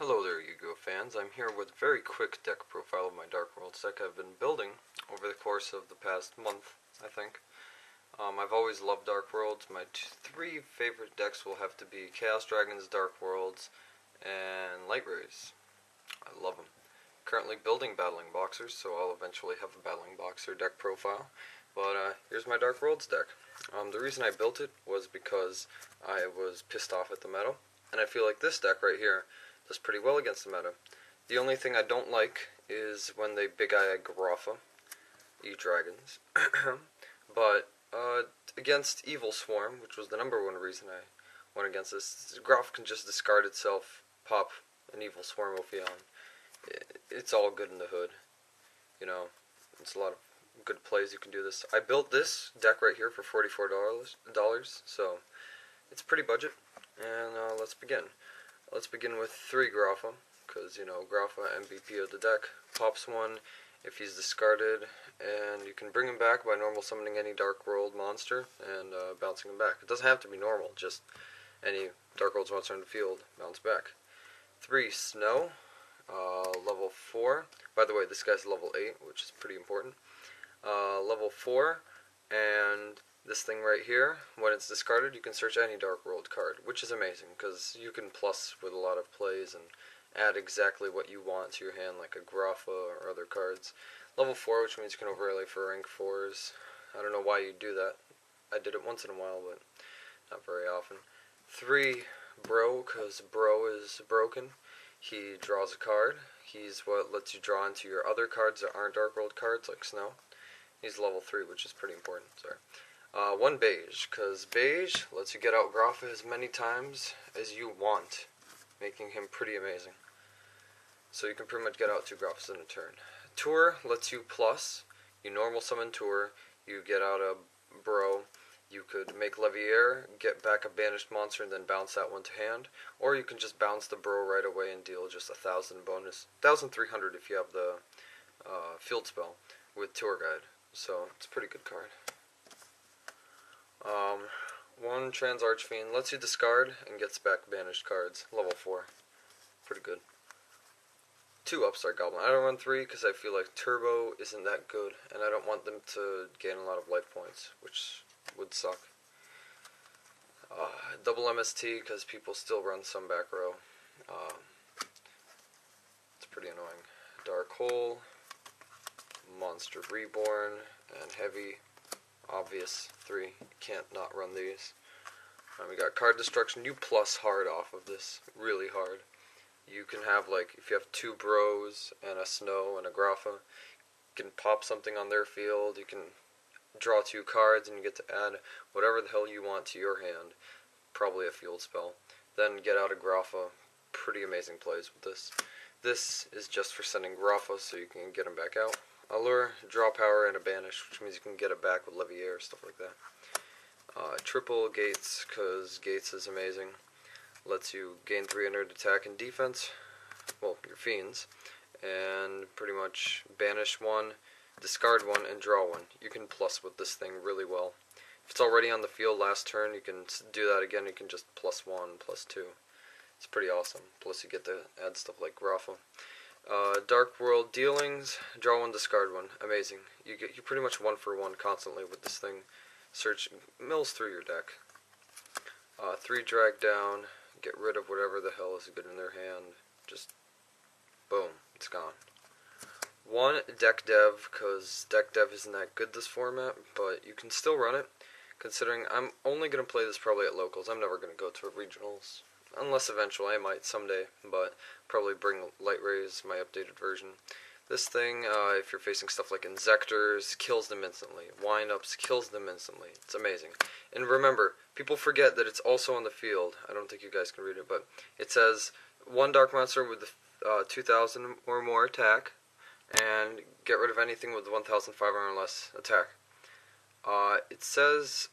Hello there, Yu-Gi-Oh fans. I'm here with a very quick deck profile of my Dark Worlds deck I've been building over the course of the past month, I think. I've always loved Dark Worlds. My three favorite decks will have to be Chaos Dragons, Dark Worlds, and Light Rays. I love them. Currently building Battling Boxers, so I'll eventually have a Battling Boxer deck profile. But here's my Dark Worlds deck. The reason I built it was because I was pissed off at the meta, and I feel like this deck right here does pretty well against the meta. The only thing I don't like is when they Big Eye Garafa, E-Dragons. But against Evil Swarm, which was the #1 reason I went against this, Graf can just discard itself, pop an Evil Swarm Ophion. It's all good in the hood. You know, it's a lot of good plays you can do this. I built this deck right here for $44, so it's pretty budget. And let's begin. Let's begin with 3 Grafa, because, you know, Grafa, MVP of the deck, pops one if he's discarded, and you can bring him back by normal summoning any Dark World monster and bouncing him back. It doesn't have to be normal, just any Dark World monster in the field, bounce back. 3 Snow, level 4. By the way, this guy's level 8, which is pretty important. Level 4, and this thing right here, when it's discarded, you can search any Dark World card, which is amazing, because you can plus with a lot of plays and add exactly what you want to your hand, like a Grafa or other cards. Level 4, which means you can overlay for rank 4s. I don't know why you do that. I did it once in a while, but not very often. 3 Bro, because Bro is broken. He draws a card. He's what lets you draw into your other cards that aren't Dark World cards, like Snow. He's level 3, which is pretty important. Sorry. 1 Beige, because Beige lets you get out Grafa as many times as you want, making him pretty amazing. So you can pretty much get out 2 Grafas in a turn. Tour lets you plus. You normal summon Tour, you get out a Bro. You could make Levier, get back a banished monster, and then bounce that one to hand. Or you can just bounce the Bro right away and deal just 1,000 bonus. 1,300 if you have the field spell with Tour Guide. So it's a pretty good card. 1 Trans Archfiend lets you discard and gets back banished cards. Level 4. Pretty good. 2 Upstart Goblin. I don't run 3 because I feel like Turbo isn't that good, and I don't want them to gain a lot of life points, which would suck. Double MST because people still run some back row. It's pretty annoying. Dark Hole, Monster Reborn, and Heavy. Obvious 3. You can't not run these. We got Card Destruction. You plus hard off of this. Really hard. You can have, like, if you have 2 Bros and a Snow and a Grafa, you can pop something on their field. You can draw 2 cards and you get to add whatever the hell you want to your hand. Probably a field spell. Then get out a Grafa. Pretty amazing plays with this. This is just for sending Grafa so you can get him back out. Allure, draw power, and a banish, which means you can get it back with Levier, stuff like that. Triple Gates, because Gates is amazing. Lets you gain 300 attack and defense, well, your fiends, and pretty much banish 1, discard 1, and draw 1. You can plus with this thing really well. If it's already on the field last turn, you can do that again. You can just plus 1, plus 2. It's pretty awesome. Plus you get to add stuff like Grafa. Dark World Dealings, draw 1, discard 1. Amazing. You pretty much 1 for 1 constantly with this thing. Search, mills through your deck. 3 Drag Down, get rid of whatever the hell is good in their hand. Just, boom, it's gone. 1 Deck Dev, because Deck Dev isn't that good this format, but you can still run it, considering I'm only going to play this probably at locals. I'm never going to go to regionals. Unless eventually I might someday, but probably bring Light Rays, my updated version. This thing, if you're facing stuff like Inzectors, kills them instantly. Windups, kills them instantly. It's amazing. And remember, people forget that it's also on the field. I don't think you guys can read it, but it says 1 Dark Monster with 2,000 or more attack, and get rid of anything with 1,500 or less attack. It says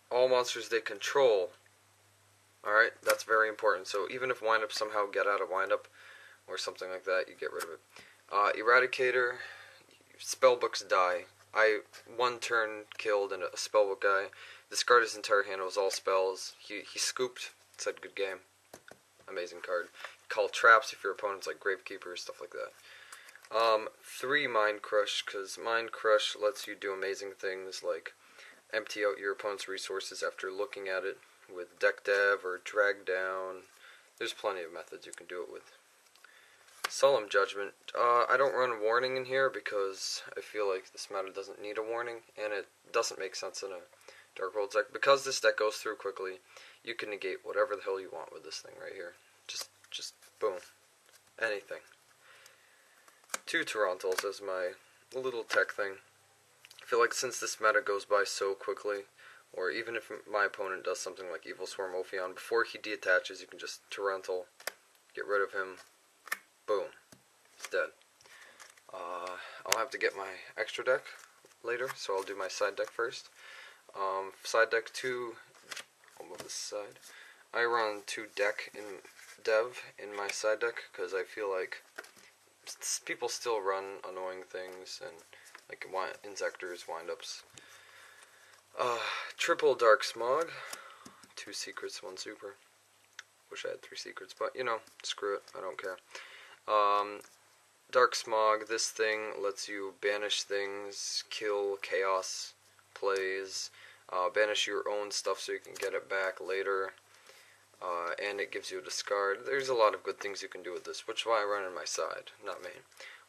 all monsters they control. Alright, that's very important. So even if Windup somehow get out of Windup or something like that, you get rid of it. Eradicator, spellbooks die. I 1 turn killed and a spellbook guy. Discard his entire hand, it was all spells. He scooped, said good game. Amazing card. call traps if your opponent's like Gravekeeper, stuff like that. 3 Mind Crush, because Mind Crush lets you do amazing things like empty out your opponent's resources after looking at it with deck dev or drag down. There's plenty of methods you can do it with. Solemn Judgment. I don't run warning in here because I feel like this meta doesn't need a warning, and it doesn't make sense in a Dark World deck. Because this deck goes through quickly, you can negate whatever the hell you want with this thing right here. Just boom. Anything. 2 Torontals as my little tech thing. I feel like since this meta goes by so quickly, or even if my opponent does something like Evil Swarm Ophion, before he deattaches, you can just Torontal, get rid of him, boom, he's dead. I'll have to get my extra deck later, so I'll do my side deck first. Side deck 2, I'll move this side. I run 2 deck in dev in my side deck, because I feel like people still run annoying things, and like Insectors, Windups. Triple Dark Smog, 2 secrets, 1 super. Wish I had 3 secrets, but you know, screw it, I don't care. Dark Smog, this thing lets you banish things, kill chaos plays, banish your own stuff so you can get it back later, and it gives you a discard. There's a lot of good things you can do with this, which is why I run in my side, not main.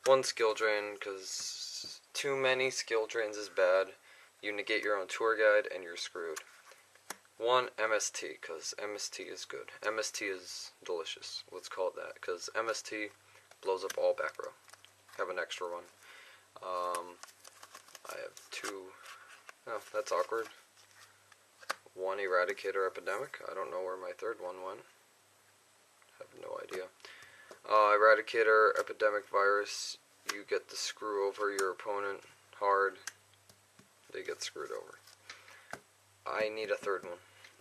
1 skill drain, because too many skill drains is bad. You negate your own tour guide and you're screwed. 1 MST, because MST is good. MST is delicious, let's call it that, because MST blows up all back row. Have an extra one. I have 2, oh, that's awkward. 1 Eradicator Epidemic, I don't know where my 3rd one went. Have no idea. Eradicator Epidemic Virus, you get to screw over your opponent hard. They get screwed over. I need a 3rd one.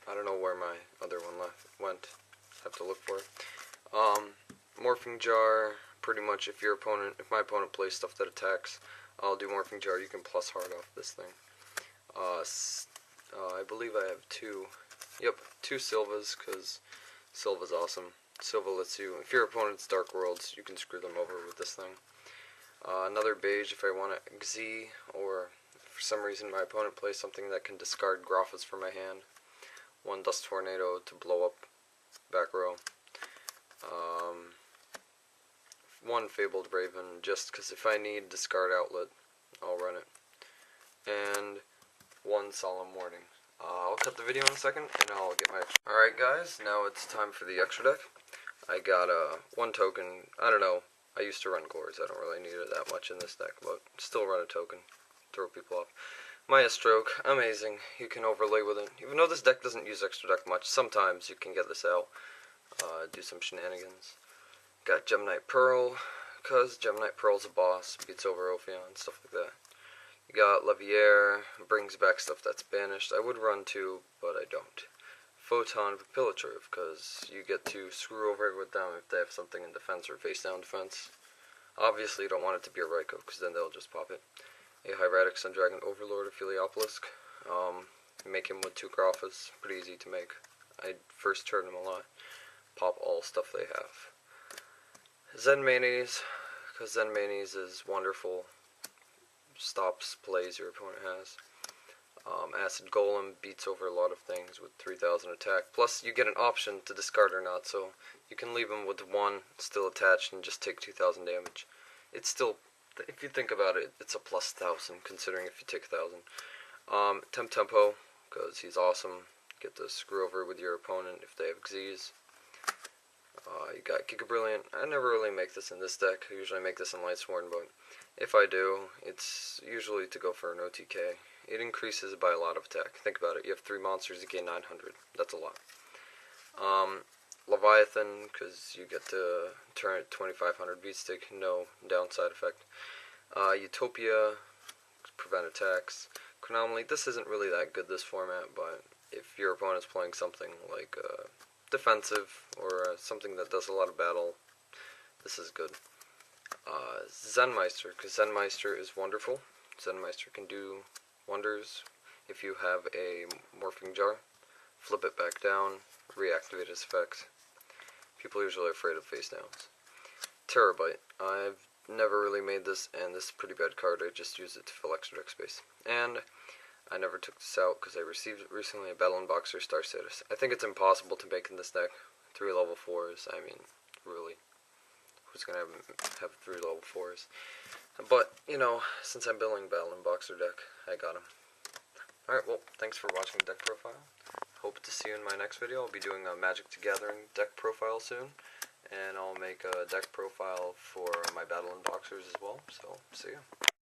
I don't know where my other one went. Have to look for it. Morphing Jar, pretty much if my opponent plays stuff that attacks, I'll do Morphing Jar. You can plus hard off this thing. I believe I have 2 Sylvas, because Sylva's awesome. Sylva lets you, if your opponent's Dark Worlds, you can screw them over with this thing. Another Beige if I want to Xyz, or for some reason my opponent plays something that can discard Graphas from my hand. 1 Dust Tornado to blow up back row. 1 Fabled Raven, just because if I need discard outlet, I'll run it. And 1 Solemn Warning. I'll cut the video in a second, and I'll get my... Alright guys, now it's time for the extra deck. I got 1 token, I don't know, I used to run cores, I don't really need it that much in this deck, but still run a token, throw people off. Maya Stroke, amazing, you can overlay with it. Even though this deck doesn't use extra deck much, sometimes you can get this out, do some shenanigans. Got Gemnite Pearl, because Gemnite Pearl's a boss, beats over Ophion, stuff like that. You got Levier, brings back stuff that's banished. I would run 2, but I don't. Photon Pillatrove, because you get to screw over with them if they have something in defense or face down defense. Obviously you don't want it to be a Raikou, because then they'll just pop it. A Hieratic Sundragon Overlord of Heliopolisk. Make him with 2 Graphas, pretty easy to make. I first turn him a lot. Pop all stuff they have. Zen Mayonnaise, because Zen Mayonnaise is wonderful. Stops plays your opponent has. Acid Golem beats over a lot of things with 3000 attack. Plus, you get an option to discard or not, so you can leave him with 1 still attached and just take 2000 damage. It's still, if you think about it, it's a plus 1000, considering if you take 1000. Tempo, because he's awesome. Get to screw over with your opponent if they have Xyz. You got Giga Brilliant. I never really make this in this deck. I usually make this in Lightsworn, but if I do, it's usually to go for an OTK. It increases by a lot of attack. Think about it. You have 3 monsters, you gain 900. That's a lot. Leviathan, because you get to turn it 2500 beat stick. No downside effect. Utopia, prevent attacks. Chronomaly, this isn't really that good, this format, but if your opponent's playing something like defensive or something that does a lot of battle, this is good. Zenmeister, because Zenmeister is wonderful. Zenmeister can do wonders if you have a Morphing Jar. Flip it back down, reactivate its effect. People are usually afraid of face downs. Terabyte. I've never really made this, and this is a pretty bad card. I just used it to fill extra deck space. And I never took this out because I received recently a Battlin Boxer Star Status. I think it's impossible to make in this deck 3 level 4s. I mean, really. Who's going to have 3 level 4s? But, you know, since I'm building Battlin Boxer deck, I got him. Alright, well, thanks for watching the deck profile. Hope to see you in my next video. I'll be doing a Magic the Gathering deck profile soon. And I'll make a deck profile for my Battlin Boxers as well. So, see ya.